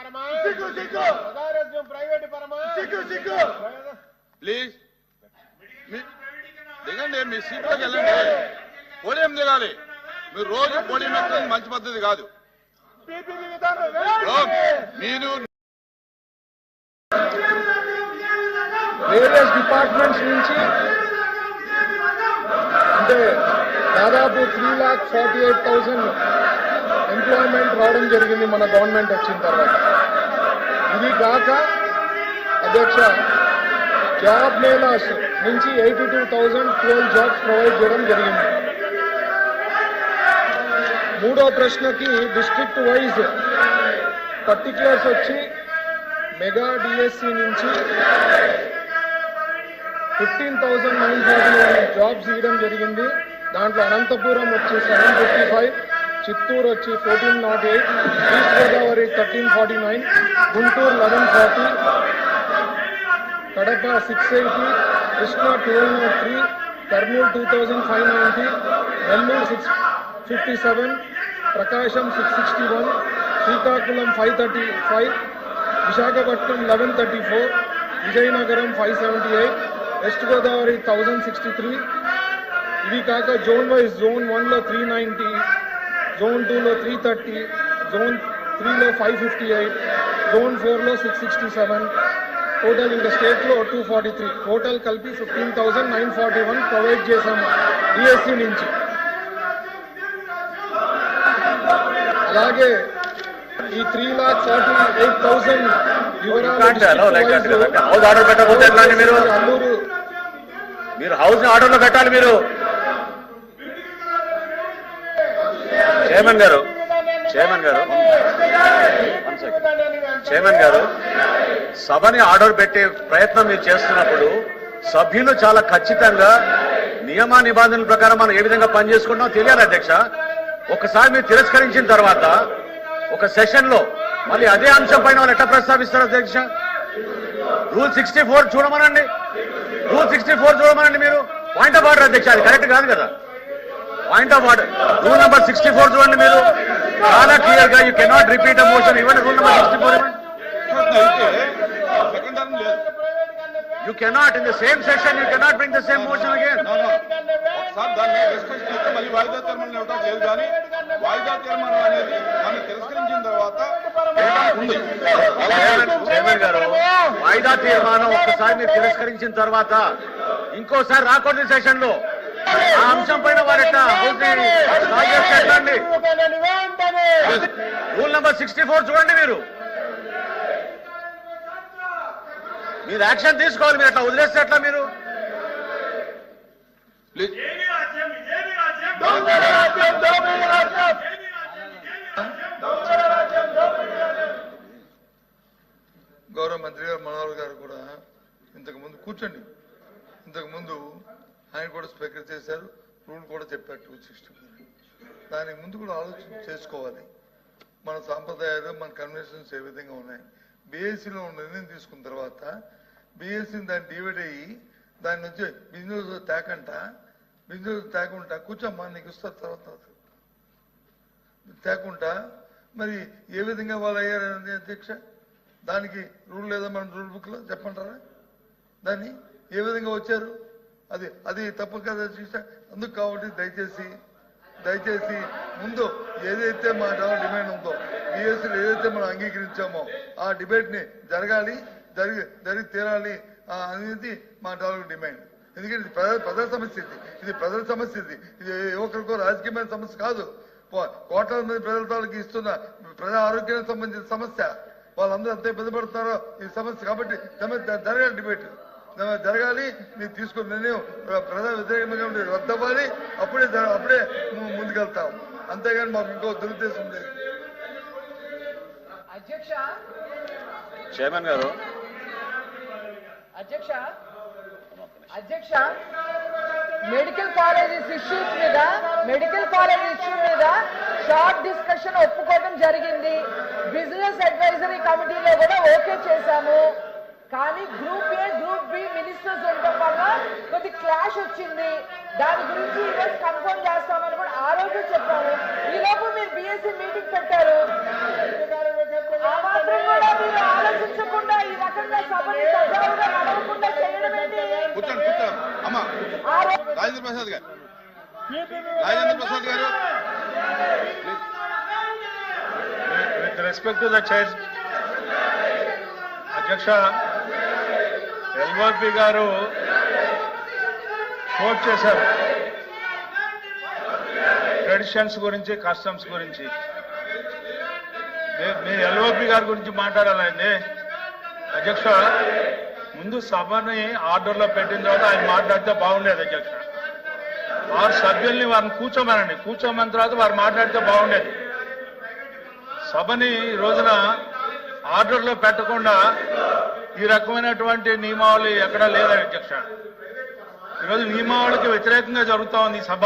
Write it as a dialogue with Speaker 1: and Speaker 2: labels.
Speaker 1: పరమా ప్రజారాజ్యం ప్రైవేట్ పరమా
Speaker 2: ప్లీజ్ దిగండి, మీ సీట్లోకి వెళ్ళండి. పోడియం దిగాలి. మీరు రోజు పోడియం ఎక్కడం మంచి పద్ధతి కాదు. మీరు
Speaker 3: వేరియస్ డిపార్ట్మెంట్స్ నుంచి అంటే దాదాపు 3,48,000 ఎంప్లాయ్మెంట్ రావడం జరిగింది మన గవర్నమెంట్ వచ్చిన తర్వాత. ఇది కాక అధ్యక్ష జాబ్ మేళాస్ నుంచి 82,012 జాబ్స్ ప్రొవైడ్ చేయడం జరిగింది. మూడో ప్రశ్నకి డిస్ట్రిక్ట్ వైజ్ పర్టిక్యులర్స్ వచ్చి మెగా డిఎస్సి నుంచి 15,941 జాబ్స్ ఇవ్వడం జరిగింది. దాంట్లో అనంతపురం వచ్చి 755, చిత్తూరు వచ్చి 1408, ఈస్ట్ గోదావరి 1349, గుంటూరు 1140, కడప 680, కృష్ణా 1203, కర్నూలు 2590, నెల్లూరు 657, ప్రకాశం 661, శ్రీకాకుళం 535, విశాఖపట్నం 1134, విజయనగరం 578, వెస్ట్ గోదావరి 1063. ఇవి కాక జోన్ వైజ్ జోన్ 1లో 390, జోన్ 2లో 330, జోన్ 3లో 558, జోన్ 4లో 667, టోటల్ ఇంకా స్టేట్లో 243. టోటల్ కలిపి 15,941 ప్రొవైడ్ చేశాము డిఎస్సి నుంచి. అలాగే ఈ 3,48,000 అల్లూరు
Speaker 4: మీరు హౌస్ ఆర్డర్ లో పెట్టాలి. మీరు చైర్మన్ గారు సభని ఆర్డర్ పెట్టే ప్రయత్నం మీరు చేస్తున్నప్పుడు సభ్యులు చాలా ఖచ్చితంగా నియమ నిబంధనల ప్రకారం మనం ఏ విధంగా పనిచేసుకుంటామో తెలియాలి అధ్యక్ష. ఒకసారి మీరు తిరస్కరించిన తర్వాత ఒక సెషన్ లో మళ్ళీ అదే అంశం పైన వాళ్ళు ఎట్లా ప్రస్తావిస్తారు అధ్యక్ష? రూల్ 64 చూడమనండి. మీరు పాయింట్ ఆఫ్ ఆర్డర్ అధ్యక్ష, అది కరెక్ట్ కాదు కదా. Point of order rule number 64 చూడండి. మీరు చాలా క్లియర్ గా you cannot repeat a motion. ఇవ్వండి రూల్ నెంబర్ 64 ఇవ్వండి. You cannot in the same session you cannot bring the same motion again.
Speaker 2: ఒకసారి దాన్ని డిస్కస్ చేస్తే మళ్ళీ వాయిదా తీర్మానం ఇవ్వడం లేదు. కానీ వాయిదా తీర్మానం అనేది మనం తిరస్కరించిన తర్వాత
Speaker 4: చైర్మన్ గారు వాయిదా తీర్మానం ఒక్కసారి మీరు తిరస్కరించిన తర్వాత ఇంకోసారి రాకూడదు సెషన్ లో ఆ అంశం పైన వారెట్లా ఎట్లండి? రూల్ నెంబర్ 64 చూడండి. మీరు యాక్షన్ తీసుకోవాలి. మీరు అట్లా వదిలేస్తే ఎట్లా? మీరు
Speaker 5: గౌరవ మంత్రి గారు మనోహర్ గారు కూడా ఇంతకుముందు కూర్చోండి. ఇంతకుముందు ఆయన కూడా స్పీకర్ చేశారు, రూల్ కూడా చెప్పారు 260. దానికి ముందు కూడా ఆలోచన చేసుకోవాలి. మన సాంప్రదాయాలు మన కన్వెన్షన్స్ ఏ విధంగా ఉన్నాయి. బీఎస్సీలో నిర్ణయం తీసుకున్న తర్వాత బీఎస్సీని దాన్ని డివైడ్ అయ్యి దాని నుంచి బిజినెస్ తేకుండా కూర్చోమ్మా నీకు ఇస్తారు తర్వాత తేకుండా మరి ఏ విధంగా వాళ్ళు అయ్యారని అధ్యక్ష? దానికి రూల్ లేదా మన రూల్ బుక్ లో చెప్పంటారా? దాన్ని ఏ విధంగా వచ్చారు? అది తప్పు కదా అధ్యక్ష. అందుకు కాబట్టి దయచేసి ముందు ఏదైతే మా డిమాండ్ ఉందో బీఎస్సీలో ఏదైతే మనం అంగీకరించామో ఆ డిబేట్ ని జరిగి తీరాలి అనేది మా డిమాండ్. ఎందుకంటే ఇది ప్రజల సమస్య, ఇది ప్రజల సమస్య, ఇది ఒకరికో రాజకీయమైన సమస్య కాదు. కోట్లాది మంది ప్రజల తాలూకు ఇస్తున్న ప్రజా ఆరోగ్యానికి సంబంధించిన సమస్య. వాళ్ళందరూ ఎంత ఇబ్బంది పడుతున్నారో ఈ సమస్య. కాబట్టి జరగాలి, డిబేట్ జరగాలి. మీరు తీసుకున్న నిర్ణయం ప్రజా వ్యతిరేకంగా రద్దవ్వాలి. అప్పుడే ముందుకెళ్తాం. అంతేగాని మాకు ఇంకో దురుద్దేశం లేదు.
Speaker 4: చైర్మన్ గారు
Speaker 6: అధ్యక్ష మెడికల్ కాలేజెస్ ఇష్యూ మీద షార్ట్ డిస్కషన్ ఒప్పుకోవడం జరిగింది. బిజినెస్ అడ్వైజరీ కమిటీలో కూడా ఓకే చేశాము. కానీ group A group B ministers ఉండటం వల్ల కొద్ది క్లాష్ వచ్చింది. దాని గురించి ఈరోజు కన్ఫర్మ్ చేస్తామని కూడా ఆ రోజు చెప్పాము. ఈ లోపు మీరు బీఎస్సీ మీటింగ్ పెట్టారు. ఆ మాత్రం కూడా లేకుండా సభని సజావుగా నడవకుండా చేయడం ఏంటి?
Speaker 2: కూర్చోండి కూర్చోండి అమ్మా రాజేంద్ర ప్రసాద్ గారు రాజేంద్ర ప్రసాద్ గారు
Speaker 7: with respect to the chair అధ్యక్ష, ఎల్ఓపి గారు కోట్ చేశారు ట్రెడిషన్స్ గురించి, కస్టమ్స్ గురించి. మీరు ఎల్ఓపి గారి గురించి మాట్లాడాలండి అధ్యక్ష. ముందు సభని ఆర్డర్లో పెట్టిన తర్వాత ఆయన మాట్లాడితే బాగుండేది అధ్యక్ష. వారు సభ్యుల్ని వారిని కూర్చోమన్న తర్వాత వారు మాట్లాడితే బాగుండేది. సభని ఈ రోజున ఆర్డర్లో పెట్టకుండా ఈ రకమైనటువంటి నియమావళి ఎక్కడా లేదా అధ్యక్ష. ఈరోజు నియమావళికి వ్యతిరేకంగా జరుగుతా ఉంది ఈ సభ.